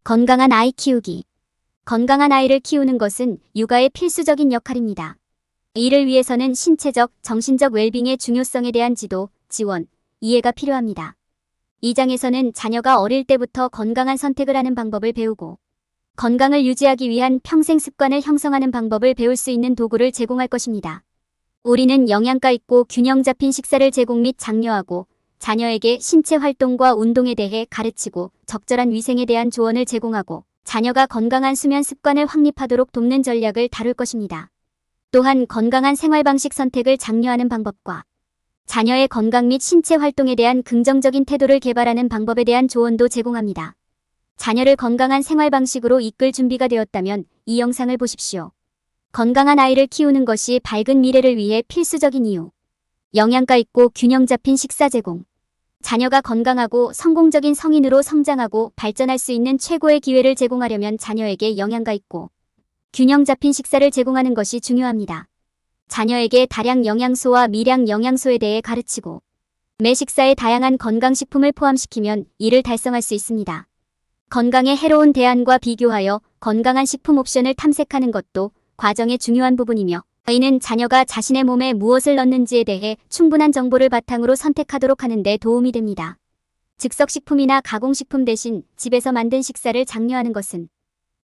건강한 아이 키우기. 건강한 아이를 키우는 것은 육아의 필수적인 역할입니다. 이를 위해서는 신체적, 정신적 웰빙의 중요성에 대한 지도, 지원, 이해가 필요합니다. 이 장에서는 자녀가 어릴 때부터 건강한 선택을 하는 방법을 배우고 건강을 유지하기 위한 평생 습관을 형성하는 방법을 배울 수 있는 도구를 제공할 것입니다. 우리는 영양가 있고 균형 잡힌 식사를 제공 및 장려하고 자녀에게 신체 활동과 운동에 대해 가르치고 적절한 위생에 대한 조언을 제공하고 자녀가 건강한 수면 습관을 확립하도록 돕는 전략을 다룰 것입니다. 또한 건강한 생활 방식 선택을 장려하는 방법과 자녀의 건강 및 신체 활동에 대한 긍정적인 태도를 개발하는 방법에 대한 조언도 제공합니다. 자녀를 건강한 생활 방식으로 이끌 준비가 되었다면 이 영상을 보십시오. 건강한 아이를 키우는 것이 밝은 미래를 위해 필수적인 이유. 영양가 있고 균형 잡힌 식사 제공. 자녀가 건강하고 성공적인 성인으로 성장하고 발전할 수 있는 최고의 기회를 제공하려면 자녀에게 영양가 있고 균형 잡힌 식사를 제공하는 것이 중요합니다. 자녀에게 다량 영양소와 미량 영양소에 대해 가르치고 매 식사에 다양한 건강식품을 포함시키면 이를 달성할 수 있습니다. 건강에 해로운 대안과 비교하여 건강한 식품 옵션을 탐색하는 것도 과정의 중요한 부분이며 이는 자녀가 자신의 몸에 무엇을 넣는지에 대해 충분한 정보를 바탕으로 선택하도록 하는 데 도움이 됩니다. 즉석식품이나 가공식품 대신 집에서 만든 식사를 장려하는 것은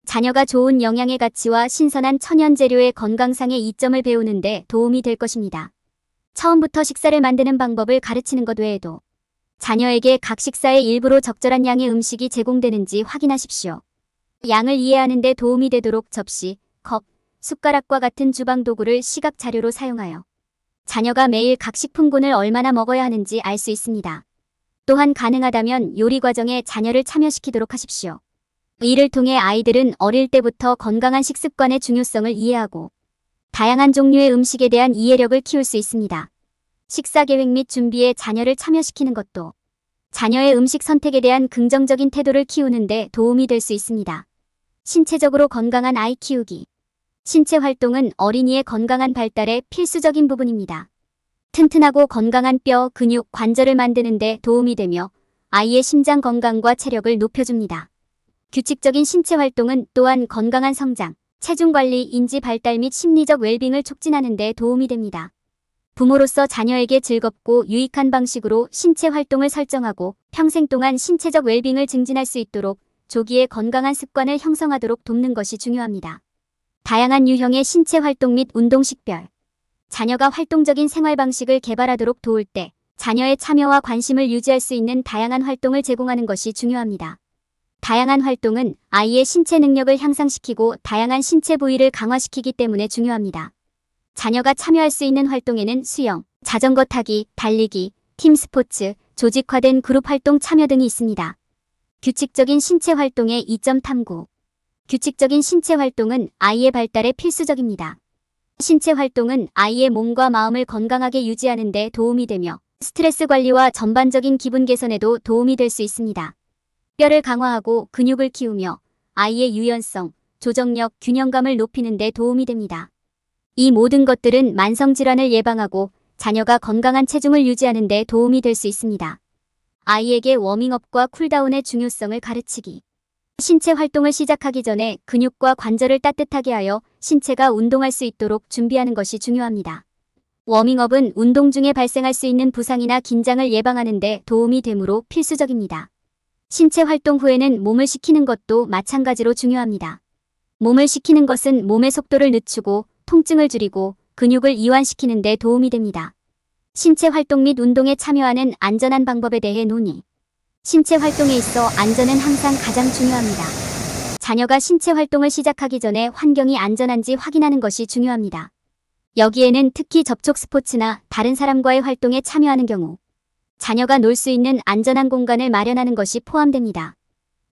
자녀가 좋은 영양의 가치와 신선한 천연 재료의 건강상의 이점을 배우는 데 도움이 될 것입니다. 처음부터 식사를 만드는 방법을 가르치는 것 외에도 자녀에게 각 식사의 일부로 적절한 양의 음식이 제공되는지 확인하십시오. 양을 이해하는 데 도움이 되도록 접시, 컵, 숟가락과 같은 주방 도구를 시각 자료로 사용하여 자녀가 매일 각 식품군을 얼마나 먹어야 하는지 알 수 있습니다. 또한 가능하다면 요리 과정에 자녀를 참여시키도록 하십시오. 이를 통해 아이들은 어릴 때부터 건강한 식습관의 중요성을 이해하고 다양한 종류의 음식에 대한 이해력을 키울 수 있습니다. 식사 계획 및 준비에 자녀를 참여시키는 것도 자녀의 음식 선택에 대한 긍정적인 태도를 키우는 데 도움이 될 수 있습니다. 신체적으로 건강한 아이 키우기. 신체 활동은 어린이의 건강한 발달에 필수적인 부분입니다. 튼튼하고 건강한 뼈, 근육, 관절을 만드는 데 도움이 되며 아이의 심장 건강과 체력을 높여줍니다. 규칙적인 신체 활동은 또한 건강한 성장, 체중 관리, 인지 발달 및 심리적 웰빙을 촉진하는 데 도움이 됩니다. 부모로서 자녀에게 즐겁고 유익한 방식으로 신체 활동을 설정하고 평생 동안 신체적 웰빙을 증진할 수 있도록 조기에 건강한 습관을 형성하도록 돕는 것이 중요합니다. 다양한 유형의 신체 활동 및 운동 식별. 자녀가 활동적인 생활 방식을 개발하도록 도울 때 자녀의 참여와 관심을 유지할 수 있는 다양한 활동을 제공하는 것이 중요합니다. 다양한 활동은 아이의 신체 능력을 향상시키고 다양한 신체 부위를 강화시키기 때문에 중요합니다. 자녀가 참여할 수 있는 활동에는 수영, 자전거 타기, 달리기, 팀 스포츠, 조직화된 그룹 활동 참여 등이 있습니다. 규칙적인 신체 활동의 이점 탐구. 규칙적인 신체 활동은 아이의 발달에 필수적입니다. 신체 활동은 아이의 몸과 마음을 건강하게 유지하는 데 도움이 되며 스트레스 관리와 전반적인 기분 개선에도 도움이 될 수 있습니다. 뼈를 강화하고 근육을 키우며 아이의 유연성, 조정력, 균형감을 높이는 데 도움이 됩니다. 이 모든 것들은 만성질환을 예방하고 자녀가 건강한 체중을 유지하는 데 도움이 될 수 있습니다. 아이에게 워밍업과 쿨다운의 중요성을 가르치기. 신체 활동을 시작하기 전에 근육과 관절을 따뜻하게 하여 신체가 운동할 수 있도록 준비하는 것이 중요합니다. 워밍업은 운동 중에 발생할 수 있는 부상이나 긴장을 예방하는 데 도움이 되므로 필수적입니다. 신체 활동 후에는 몸을 식히는 것도 마찬가지로 중요합니다. 몸을 식히는 것은 몸의 속도를 늦추고 통증을 줄이고 근육을 이완시키는 데 도움이 됩니다. 신체 활동 및 운동에 참여하는 안전한 방법에 대해 논의. 신체 활동에 있어 안전은 항상 가장 중요합니다. 자녀가 신체 활동을 시작하기 전에 환경이 안전한지 확인하는 것이 중요합니다. 여기에는 특히 접촉 스포츠나 다른 사람과의 활동에 참여하는 경우 자녀가 놀 수 있는 안전한 공간을 마련하는 것이 포함됩니다.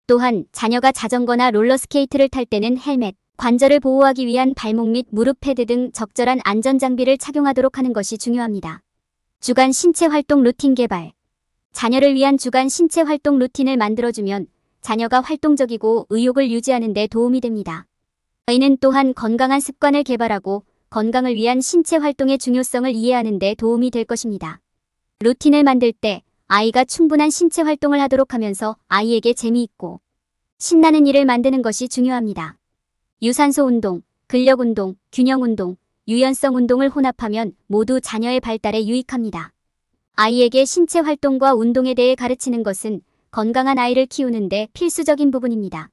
또한 자녀가 자전거나 롤러스케이트를 탈 때는 헬멧, 관절을 보호하기 위한 발목 및 무릎 패드 등 적절한 안전장비를 착용하도록 하는 것이 중요합니다. 주간 신체 활동 루틴 개발. 자녀를 위한 주간 신체 활동 루틴을 만들어주면 자녀가 활동적이고 의욕을 유지하는 데 도움이 됩니다. 이는 또한 건강한 습관을 개발하고 건강을 위한 신체 활동의 중요성을 이해하는 데 도움이 될 것입니다. 루틴을 만들 때 아이가 충분한 신체 활동을 하도록 하면서 아이에게 재미있고 신나는 일을 만드는 것이 중요합니다. 유산소 운동, 근력 운동, 균형 운동, 유연성 운동을 혼합하면 모두 자녀의 발달에 유익합니다. 아이에게 신체 활동과 운동에 대해 가르치는 것은 건강한 아이를 키우는데 필수적인 부분입니다.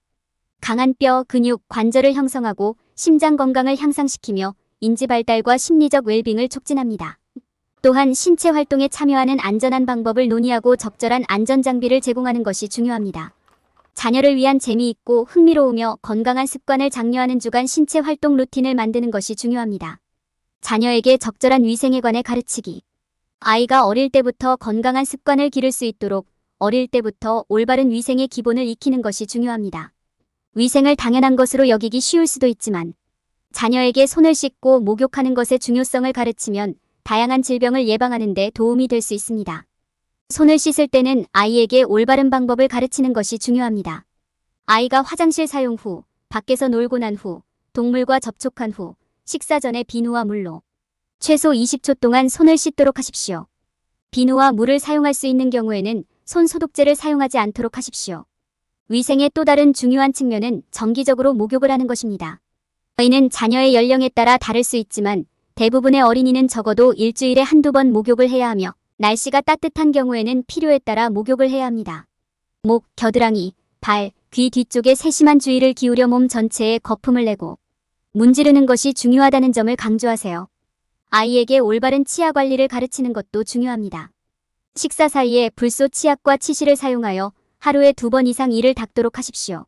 강한 뼈, 근육, 관절을 형성하고 심장 건강을 향상시키며 인지 발달과 심리적 웰빙을 촉진합니다. 또한 신체 활동에 참여하는 안전한 방법을 논의하고 적절한 안전 장비를 제공하는 것이 중요합니다. 자녀를 위한 재미있고 흥미로우며 건강한 습관을 장려하는 주간 신체 활동 루틴을 만드는 것이 중요합니다. 자녀에게 적절한 위생에 관해 가르치기. 아이가 어릴 때부터 건강한 습관을 기를 수 있도록 어릴 때부터 올바른 위생의 기본을 익히는 것이 중요합니다. 위생을 당연한 것으로 여기기 쉬울 수도 있지만 자녀에게 손을 씻고 목욕하는 것의 중요성을 가르치면 다양한 질병을 예방하는 데 도움이 될 수 있습니다. 손을 씻을 때는 아이에게 올바른 방법을 가르치는 것이 중요합니다. 아이가 화장실 사용 후, 밖에서 놀고 난 후, 동물과 접촉한 후, 식사 전에 비누와 물로 최소 20초 동안 손을 씻도록 하십시오. 비누와 물을 사용할 수 있는 경우에는 손 소독제를 사용하지 않도록 하십시오. 위생의 또 다른 중요한 측면은 정기적으로 목욕을 하는 것입니다. 이는 자녀의 연령에 따라 다를 수 있지만 대부분의 어린이는 적어도 일주일에 한두 번 목욕을 해야 하며 날씨가 따뜻한 경우에는 필요에 따라 목욕을 해야 합니다. 목, 겨드랑이, 발, 귀 뒤쪽에 세심한 주의를 기울여 몸 전체에 거품을 내고 문지르는 것이 중요하다는 점을 강조하세요. 아이에게 올바른 치아 관리를 가르치는 것도 중요합니다. 식사 사이에 불소 치약과 치실을 사용하여 하루에 2번 이상 이를 닦도록 하십시오.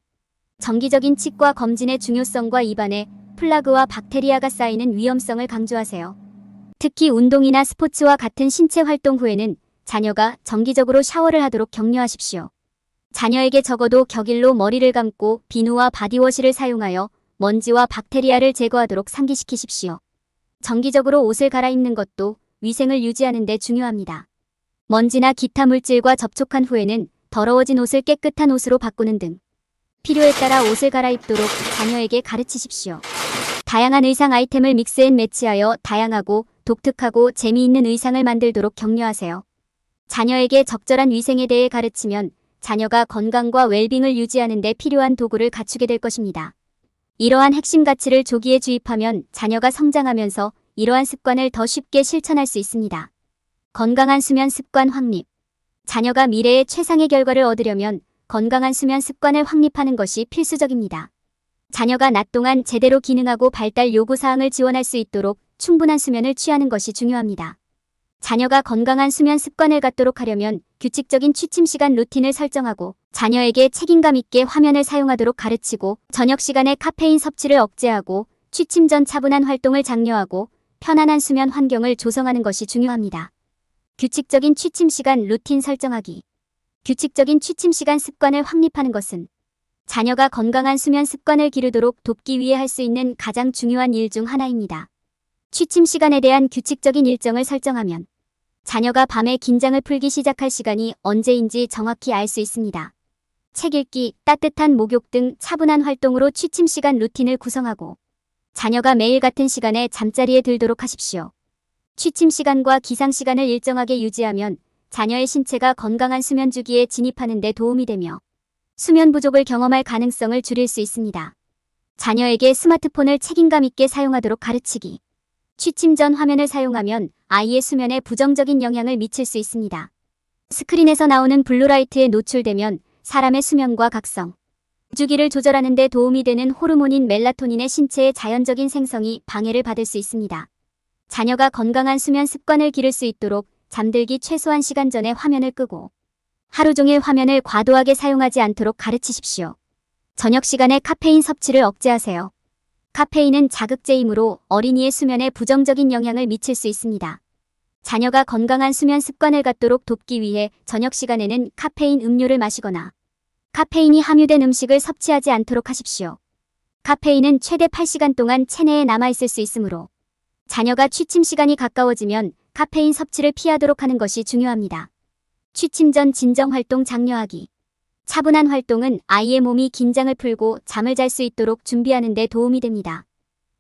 정기적인 치과 검진의 중요성과 입안에 플라그와 박테리아가 쌓이는 위험성을 강조하세요. 특히 운동이나 스포츠와 같은 신체 활동 후에는 자녀가 정기적으로 샤워를 하도록 격려하십시오. 자녀에게 적어도 격일로 머리를 감고 비누와 바디워시를 사용하여 먼지와 박테리아를 제거하도록 상기시키십시오. 정기적으로 옷을 갈아입는 것도 위생을 유지하는 데 중요합니다. 먼지나 기타 물질과 접촉한 후에는 더러워진 옷을 깨끗한 옷으로 바꾸는 등 필요에 따라 옷을 갈아입도록 자녀에게 가르치십시오. 다양한 의상 아이템을 믹스앤 매치하여 다양하고 독특하고 재미있는 의상을 만들도록 격려하세요. 자녀에게 적절한 위생에 대해 가르치면 자녀가 건강과 웰빙을 유지하는 데 필요한 도구를 갖추게 될 것입니다. 이러한 핵심 가치를 조기에 주입하면 자녀가 성장하면서 이러한 습관을 더 쉽게 실천할 수 있습니다. 건강한 수면 습관 확립. 자녀가 미래의 최상의 결과를 얻으려면 건강한 수면 습관을 확립하는 것이 필수적입니다. 자녀가 낮 동안 제대로 기능하고 발달 요구사항을 지원할 수 있도록 충분한 수면을 취하는 것이 중요합니다. 자녀가 건강한 수면 습관을 갖도록 하려면 규칙적인 취침 시간 루틴을 설정하고 자녀에게 책임감 있게 화면을 사용하도록 가르치고 저녁 시간에 카페인 섭취를 억제하고 취침 전 차분한 활동을 장려하고 편안한 수면 환경을 조성하는 것이 중요합니다. 규칙적인 취침 시간 루틴 설정하기. 규칙적인 취침 시간 습관을 확립하는 것은 자녀가 건강한 수면 습관을 기르도록 돕기 위해 할 수 있는 가장 중요한 일 중 하나입니다. 취침 시간에 대한 규칙적인 일정을 설정하면 자녀가 밤에 긴장을 풀기 시작할 시간이 언제인지 정확히 알 수 있습니다. 책 읽기, 따뜻한 목욕 등 차분한 활동으로 취침 시간 루틴을 구성하고 자녀가 매일 같은 시간에 잠자리에 들도록 하십시오. 취침 시간과 기상 시간을 일정하게 유지하면 자녀의 신체가 건강한 수면 주기에 진입하는 데 도움이 되며 수면 부족을 경험할 가능성을 줄일 수 있습니다. 자녀에게 스마트폰을 책임감 있게 사용하도록 가르치기. 취침 전 화면을 사용하면 아이의 수면에 부정적인 영향을 미칠 수 있습니다. 스크린에서 나오는 블루라이트에 노출되면 사람의 수면과 각성, 주기를 조절하는 데 도움이 되는 호르몬인 멜라토닌의 신체의 자연적인 생성이 방해를 받을 수 있습니다. 자녀가 건강한 수면 습관을 기를 수 있도록 잠들기 최소 1시간 전에 화면을 끄고 하루 종일 화면을 과도하게 사용하지 않도록 가르치십시오. 저녁 시간에 카페인 섭취를 억제하세요. 카페인은 자극제이므로 어린이의 수면에 부정적인 영향을 미칠 수 있습니다. 자녀가 건강한 수면 습관을 갖도록 돕기 위해 저녁 시간에는 카페인 음료를 마시거나 카페인이 함유된 음식을 섭취하지 않도록 하십시오. 카페인은 최대 8시간 동안 체내에 남아있을 수 있으므로 자녀가 취침 시간이 가까워지면 카페인 섭취를 피하도록 하는 것이 중요합니다. 취침 전 진정활동 장려하기. 차분한 활동은 아이의 몸이 긴장을 풀고 잠을 잘 수 있도록 준비하는 데 도움이 됩니다.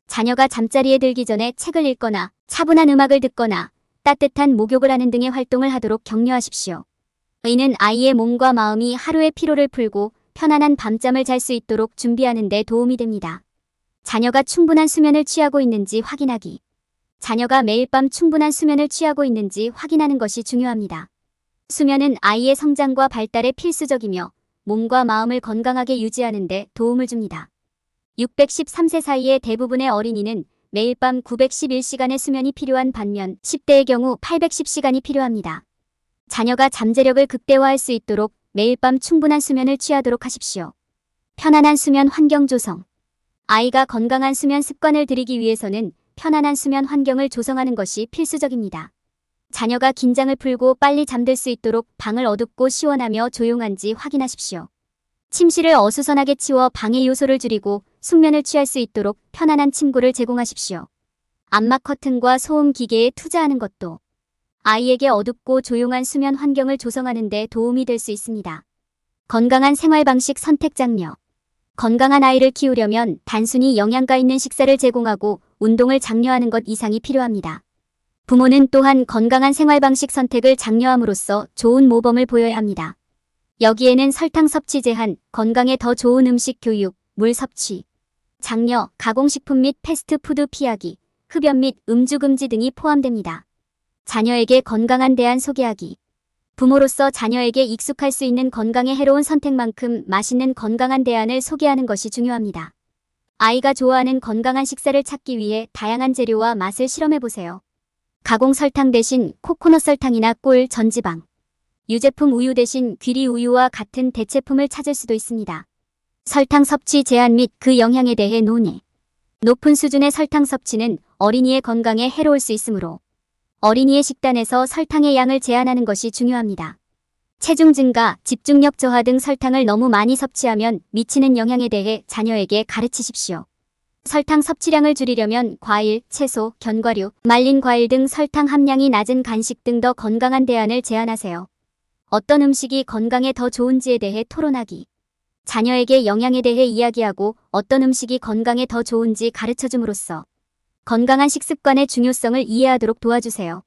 자녀가 잠자리에 들기 전에 책을 읽거나 차분한 음악을 듣거나 따뜻한 목욕을 하는 등의 활동을 하도록 격려하십시오. 이는 아이의 몸과 마음이 하루의 피로를 풀고 편안한 밤잠을 잘 수 있도록 준비하는 데 도움이 됩니다. 자녀가 충분한 수면을 취하고 있는지 확인하기. 자녀가 매일 밤 충분한 수면을 취하고 있는지 확인하는 것이 중요합니다. 수면은 아이의 성장과 발달에 필수적이며 몸과 마음을 건강하게 유지하는 데 도움을 줍니다. 613세 사이의 대부분의 어린이는 매일 밤 911시간의 수면이 필요한 반면 10대의 경우 810시간이 필요합니다. 자녀가 잠재력을 극대화할 수 있도록 매일 밤 충분한 수면을 취하도록 하십시오. 편안한 수면 환경 조성. 아이가 건강한 수면 습관을 들이기 위해서는 편안한 수면 환경을 조성하는 것이 필수적입니다. 자녀가 긴장을 풀고 빨리 잠들 수 있도록 방을 어둡고 시원하며 조용한지 확인하십시오. 침실을 어수선하게 치워 방해 요소를 줄이고 숙면을 취할 수 있도록 편안한 침구를 제공하십시오. 암막 커튼과 소음 기계에 투자하는 것도 아이에게 어둡고 조용한 수면 환경을 조성하는 데 도움이 될 수 있습니다. 건강한 생활 방식 선택 장려. 건강한 아이를 키우려면 단순히 영양가 있는 식사를 제공하고 운동을 장려하는 것 이상이 필요합니다. 부모는 또한 건강한 생활 방식 선택을 장려함으로써 좋은 모범을 보여야 합니다. 여기에는 설탕 섭취 제한, 건강에 더 좋은 음식 교육, 물 섭취, 장려, 가공식품 및 패스트푸드 피하기, 흡연 및 음주 금지 등이 포함됩니다. 자녀에게 건강한 대안 소개하기. 부모로서 자녀에게 익숙할 수 있는 건강에 해로운 선택만큼 맛있는 건강한 대안을 소개하는 것이 중요합니다. 아이가 좋아하는 건강한 식사를 찾기 위해 다양한 재료와 맛을 실험해보세요. 가공 설탕 대신 코코넛 설탕이나 꿀, 전지방, 유제품 우유 대신 귀리 우유와 같은 대체품을 찾을 수도 있습니다. 설탕 섭취 제한 및 그 영향에 대해 논의. 높은 수준의 설탕 섭취는 어린이의 건강에 해로울 수 있으므로 어린이의 식단에서 설탕의 양을 제한하는 것이 중요합니다. 체중 증가, 집중력 저하 등 설탕을 너무 많이 섭취하면 미치는 영향에 대해 자녀에게 가르치십시오. 설탕 섭취량을 줄이려면 과일, 채소, 견과류, 말린 과일 등 설탕 함량이 낮은 간식 등 더 건강한 대안을 제안하세요. 어떤 음식이 건강에 더 좋은지에 대해 토론하기. 자녀에게 영양에 대해 이야기하고 어떤 음식이 건강에 더 좋은지 가르쳐줌으로써 건강한 식습관의 중요성을 이해하도록 도와주세요.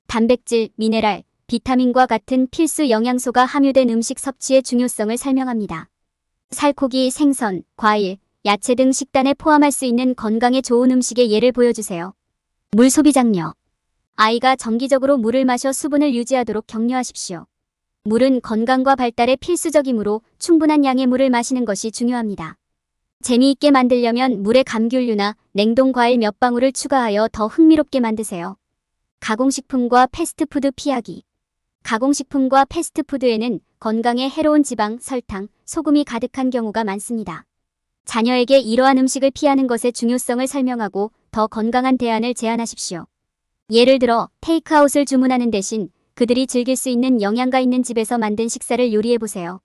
단백질, 미네랄, 비타민과 같은 필수 영양소가 함유된 음식 섭취의 중요성을 설명합니다. 살코기, 생선, 과일, 야채 등 식단에 포함할 수 있는 건강에 좋은 음식의 예를 보여주세요. 물 소비 장려. 아이가 정기적으로 물을 마셔 수분을 유지하도록 격려하십시오. 물은 건강과 발달에 필수적이므로 충분한 양의 물을 마시는 것이 중요합니다. 재미있게 만들려면 물에 감귤류나 냉동 과일 몇 방울을 추가하여 더 흥미롭게 만드세요. 가공식품과 패스트푸드 피하기. 가공식품과 패스트푸드에는 건강에 해로운 지방, 설탕, 소금이 가득한 경우가 많습니다. 자녀에게 이러한 음식을 피하는 것의 중요성을 설명하고 더 건강한 대안을 제안하십시오. 예를 들어 테이크아웃을 주문하는 대신 그들이 즐길 수 있는 영양가 있는 집에서 만든 식사를 요리해보세요.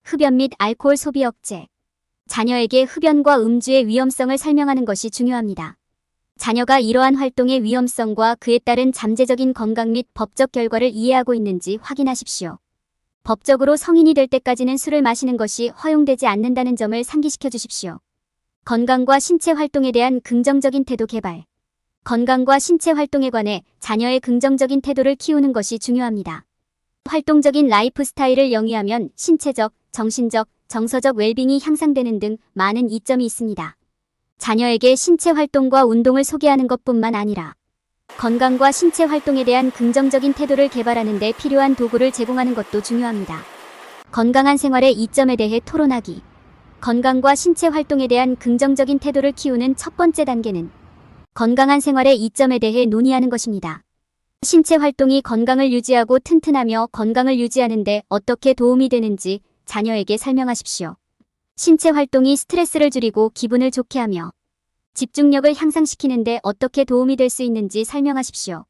흡연 및 알코올 소비 억제. 자녀에게 흡연과 음주의 위험성을 설명하는 것이 중요합니다. 자녀가 이러한 활동의 위험성과 그에 따른 잠재적인 건강 및 법적 결과를 이해하고 있는지 확인하십시오. 법적으로 성인이 될 때까지는 술을 마시는 것이 허용되지 않는다는 점을 상기시켜 주십시오. 건강과 신체 활동에 대한 긍정적인 태도 개발. 건강과 신체 활동에 관해 자녀의 긍정적인 태도를 키우는 것이 중요합니다. 활동적인 라이프 스타일을 영위하면 신체적, 정신적, 정서적 웰빙이 향상되는 등 많은 이점이 있습니다. 자녀에게 신체 활동과 운동을 소개하는 것뿐만 아니라 건강과 신체 활동에 대한 긍정적인 태도를 개발하는 데 필요한 도구를 제공하는 것도 중요합니다. 건강한 생활의 이점에 대해 토론하기. 건강과 신체 활동에 대한 긍정적인 태도를 키우는 첫 번째 단계는 건강한 생활의 이점에 대해 논의하는 것입니다. 신체 활동이 건강을 유지하고 튼튼하며 건강을 유지하는 데 어떻게 도움이 되는지 자녀에게 설명하십시오. 신체 활동이 스트레스를 줄이고 기분을 좋게 하며 집중력을 향상시키는 데 어떻게 도움이 될 수 있는지 설명하십시오.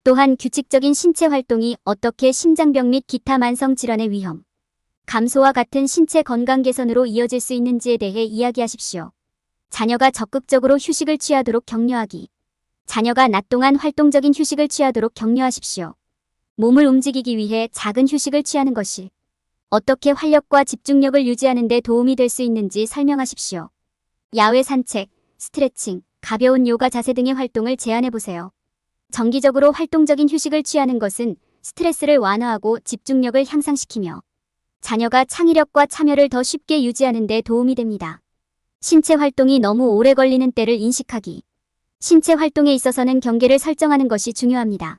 또한 규칙적인 신체 활동이 어떻게 심장병 및 기타 만성 질환의 위험, 감소와 같은 신체 건강 개선으로 이어질 수 있는지에 대해 이야기하십시오. 자녀가 적극적으로 휴식을 취하도록 격려하기. 자녀가 낮 동안 활동적인 휴식을 취하도록 격려하십시오. 몸을 움직이기 위해 작은 휴식을 취하는 것이 어떻게 활력과 집중력을 유지하는 데 도움이 될 수 있는지 설명하십시오. 야외 산책, 스트레칭, 가벼운 요가 자세 등의 활동을 제안해보세요. 정기적으로 활동적인 휴식을 취하는 것은 스트레스를 완화하고 집중력을 향상시키며 자녀가 창의력과 참여를 더 쉽게 유지하는 데 도움이 됩니다. 신체 활동이 너무 오래 걸리는 때를 인식하기. 신체 활동에 있어서는 경계를 설정하는 것이 중요합니다.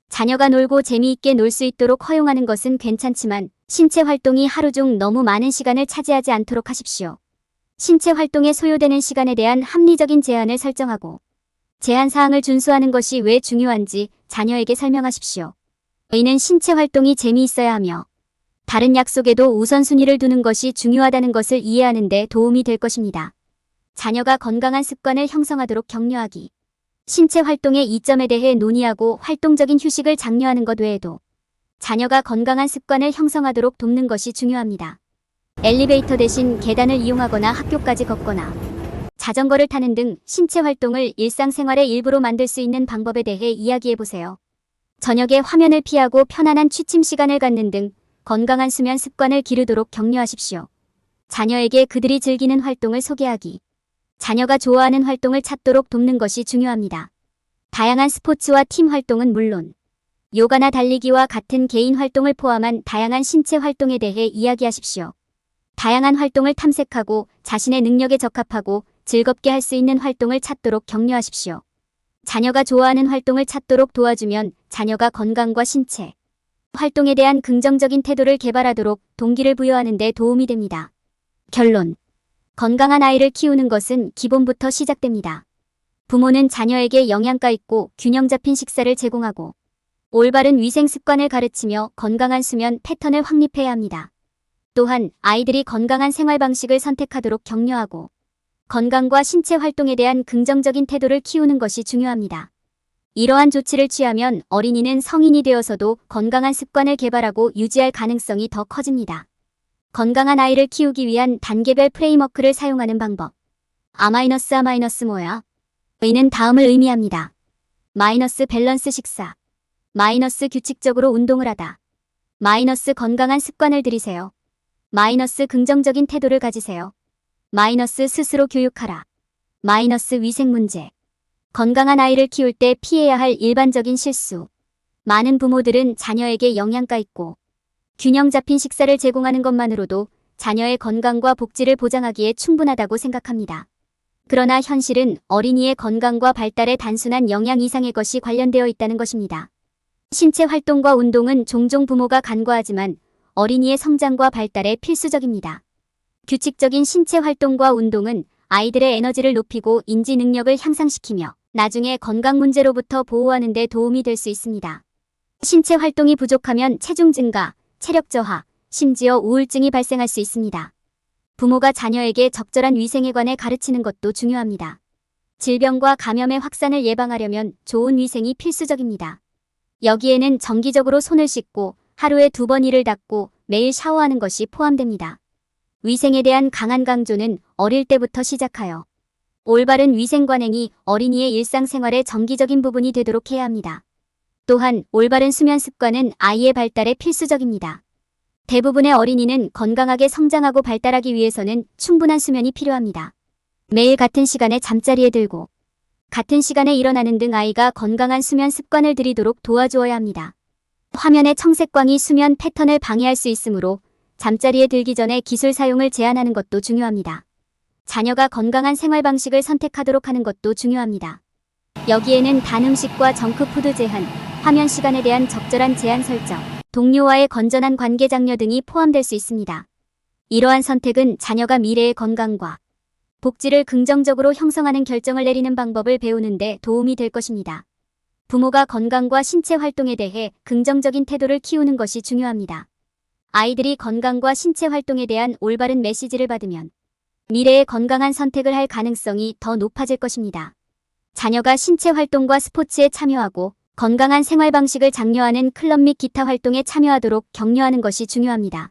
자녀가 놀고 재미있게 놀 수 있도록 허용하는 것은 괜찮지만 신체 활동이 하루 중 너무 많은 시간을 차지하지 않도록 하십시오. 신체 활동에 소요되는 시간에 대한 합리적인 제한을 설정하고 제한 사항을 준수하는 것이 왜 중요한지 자녀에게 설명하십시오. 이는 신체 활동이 재미있어야 하며 다른 약속에도 우선순위를 두는 것이 중요하다는 것을 이해하는 데 도움이 될 것입니다. 자녀가 건강한 습관을 형성하도록 격려하기. 신체 활동의 이점에 대해 논의하고 활동적인 휴식을 장려하는 것 외에도 자녀가 건강한 습관을 형성하도록 돕는 것이 중요합니다. 엘리베이터 대신 계단을 이용하거나 학교까지 걷거나 자전거를 타는 등 신체 활동을 일상생활의 일부로 만들 수 있는 방법에 대해 이야기해보세요. 저녁에 화면을 피하고 편안한 취침 시간을 갖는 등 건강한 수면 습관을 기르도록 격려하십시오. 자녀에게 그들이 즐기는 활동을 소개하기. 자녀가 좋아하는 활동을 찾도록 돕는 것이 중요합니다. 다양한 스포츠와 팀 활동은 물론 요가나 달리기와 같은 개인 활동을 포함한 다양한 신체 활동에 대해 이야기하십시오. 다양한 활동을 탐색하고 자신의 능력에 적합하고 즐겁게 할 수 있는 활동을 찾도록 격려하십시오. 자녀가 좋아하는 활동을 찾도록 도와주면 자녀가 건강과 신체 활동에 대한 긍정적인 태도를 개발하도록 동기를 부여하는 데 도움이 됩니다. 결론. 건강한 아이를 키우는 것은 기본부터 시작됩니다. 부모는 자녀에게 영양가 있고 균형 잡힌 식사를 제공하고 올바른 위생 습관을 가르치며 건강한 수면 패턴을 확립해야 합니다. 또한 아이들이 건강한 생활 방식을 선택하도록 격려하고 건강과 신체 활동에 대한 긍정적인 태도를 키우는 것이 중요합니다. 이러한 조치를 취하면 어린이는 성인이 되어서도 건강한 습관을 개발하고 유지할 가능성이 더 커집니다. 건강한 아이를 키우기 위한 단계별 프레임워크를 사용하는 방법. A-A- 뭐야? 이는 다음을 의미합니다. 마이너스 밸런스 식사. 마이너스 규칙적으로 운동을 하다. 마이너스 건강한 습관을 들이세요. 마이너스 긍정적인 태도를 가지세요. 마이너스 스스로 교육하라. 마이너스 위생 문제. 건강한 아이를 키울 때 피해야 할 일반적인 실수. 많은 부모들은 자녀에게 영양가 있고 균형 잡힌 식사를 제공하는 것만으로도 자녀의 건강과 복지를 보장하기에 충분하다고 생각합니다. 그러나 현실은 어린이의 건강과 발달에 단순한 영양 이상의 것이 관련되어 있다는 것입니다. 신체 활동과 운동은 종종 부모가 간과하지만 어린이의 성장과 발달에 필수적입니다. 규칙적인 신체 활동과 운동은 아이들의 에너지를 높이고 인지 능력을 향상시키며 나중에 건강 문제로부터 보호하는 데 도움이 될 수 있습니다. 신체 활동이 부족하면 체중 증가, 체력 저하, 심지어 우울증이 발생할 수 있습니다. 부모가 자녀에게 적절한 위생에 관해 가르치는 것도 중요합니다. 질병과 감염의 확산을 예방하려면 좋은 위생이 필수적입니다. 여기에는 정기적으로 손을 씻고 하루에 2번 이를 닦고 매일 샤워하는 것이 포함됩니다. 위생에 대한 강한 강조는 어릴 때부터 시작하여 올바른 위생 관행이 어린이의 일상생활의 정기적인 부분이 되도록 해야 합니다. 또한 올바른 수면 습관은 아이의 발달에 필수적입니다. 대부분의 어린이는 건강하게 성장하고 발달하기 위해서는 충분한 수면이 필요합니다. 매일 같은 시간에 잠자리에 들고 같은 시간에 일어나는 등 아이가 건강한 수면 습관을 들이도록 도와주어야 합니다. 화면의 청색광이 수면 패턴을 방해할 수 있으므로 잠자리에 들기 전에 기술 사용을 제한하는 것도 중요합니다. 자녀가 건강한 생활 방식을 선택하도록 하는 것도 중요합니다. 여기에는 단 음식과 정크푸드 제한, 화면 시간에 대한 적절한 제한 설정, 동료와의 건전한 관계 장려 등이 포함될 수 있습니다. 이러한 선택은 자녀가 미래의 건강과 복지를 긍정적으로 형성하는 결정을 내리는 방법을 배우는 데 도움이 될 것입니다. 부모가 건강과 신체 활동에 대해 긍정적인 태도를 키우는 것이 중요합니다. 아이들이 건강과 신체 활동에 대한 올바른 메시지를 받으면 미래의 건강한 선택을 할 가능성이 더 높아질 것입니다. 자녀가 신체 활동과 스포츠에 참여하고 건강한 생활 방식을 장려하는 클럽 및 기타 활동에 참여하도록 격려하는 것이 중요합니다.